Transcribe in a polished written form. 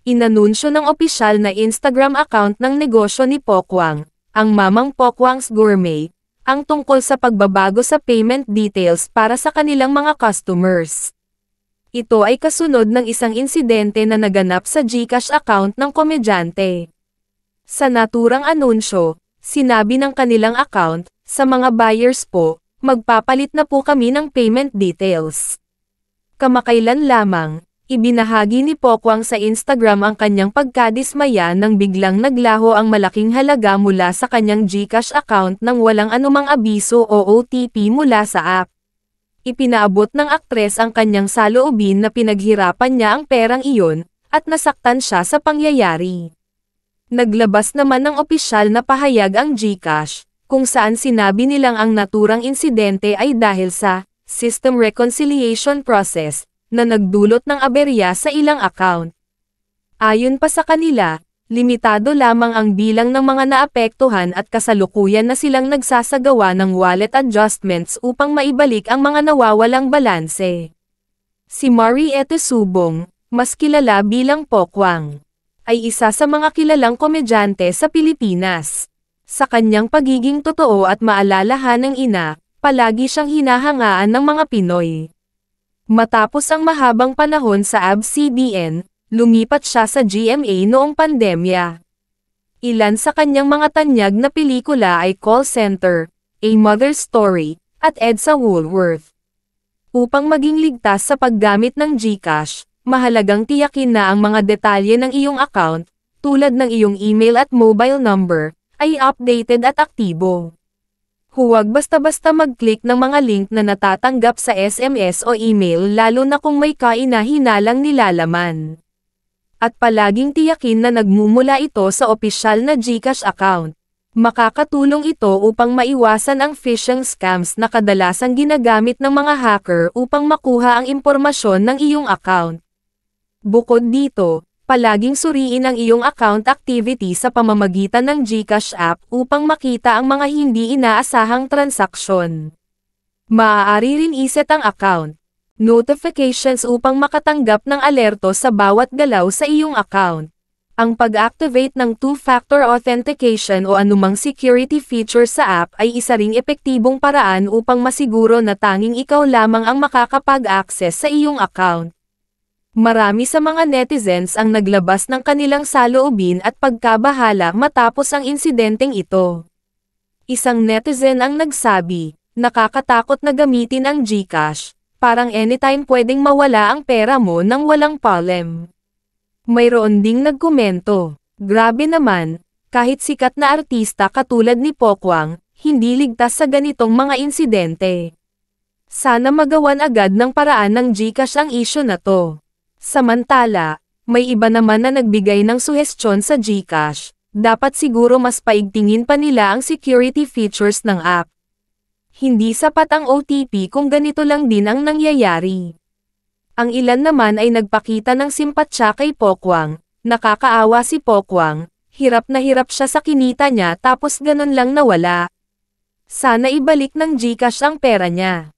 Inanunsyo ng opisyal na Instagram account ng negosyo ni Pokwang, ang Mamang Pokwang's Gourmet, ang tungkol sa pagbabago sa payment details para sa kanilang mga customers. Ito ay kasunod ng isang insidente na naganap sa GCash account ng komedyante. Sa naturang anunsyo, sinabi ng kanilang account, sa mga buyers po, magpapalit na po kami ng payment details. Kamakailan lamang, ibinahagi ni Pokwang sa Instagram ang kanyang pagkadismaya nang biglang naglaho ang malaking halaga mula sa kanyang GCash account nang walang anumang abiso o OTP mula sa app. Ipinaabot ng aktres ang kanyang saloobin na pinaghirapan niya ang perang iyon, at nasaktan siya sa pangyayari. Naglabas naman ng opisyal na pahayag ang GCash, kung saan sinabi nilang ang naturang insidente ay dahil sa system reconciliation process, na nagdulot ng aberya sa ilang account. Ayon pa sa kanila, limitado lamang ang bilang ng mga naapektuhan at kasalukuyan na silang nagsasagawa ng wallet adjustments upang maibalik ang mga nawawalang balanse. Si Mariette Subong, mas kilala bilang Pokwang, ay isa sa mga kilalang komedyante sa Pilipinas. Sa kanyang pagiging totoo at maalalahan ng ina, palagi siyang hinahangaan ng mga Pinoy. Matapos ang mahabang panahon sa ABS-CBN, lumipat siya sa GMA noong pandemya. Ilan sa kanyang mga tanyag na pelikula ay Call Center, A Mother's Story, at EDSA Woolworth. Upang maging ligtas sa paggamit ng GCash, mahalagang tiyakin na ang mga detalye ng iyong account, tulad ng iyong email at mobile number, ay updated at aktibo. Huwag basta-basta mag-click ng mga link na natatanggap sa SMS o email lalo na kung may kaina-hinalang nilalaman. At palaging tiyakin na nagmumula ito sa opisyal na GCash account. Makakatulong ito upang maiwasan ang phishing scams na kadalasang ginagamit ng mga hacker upang makuha ang impormasyon ng iyong account. Bukod dito, palaging suriin ang iyong account activity sa pamamagitan ng GCash app upang makita ang mga hindi inaasahang transaksyon. Maaari rin iset ang account notifications upang makatanggap ng alerto sa bawat galaw sa iyong account. Ang pag-activate ng two-factor authentication o anumang security feature sa app ay isa ring epektibong paraan upang masiguro na tanging ikaw lamang ang makakapag-access sa iyong account. Marami sa mga netizens ang naglabas ng kanilang saloobin at pagkabahala matapos ang insidenteng ito. Isang netizen ang nagsabi, nakakatakot na gamitin ang GCash, parang anytime pwedeng mawala ang pera mo nang walang palem. Mayroon ding nagkomento, grabe naman, kahit sikat na artista katulad ni Pokwang, hindi ligtas sa ganitong mga insidente. Sana magawan agad ng paraan ng GCash ang issue na to. Samantala, may iba naman na nagbigay ng suhestyon sa GCash, dapat siguro mas paigtingin pa nila ang security features ng app. Hindi sapat ang OTP kung ganito lang din ang nangyayari. Ang ilan naman ay nagpakita ng simpatsya kay Pokwang, nakakaawa si Pokwang, hirap na hirap siya sa kinita niya tapos ganun lang nawala. Sana ibalik ng GCash ang pera niya.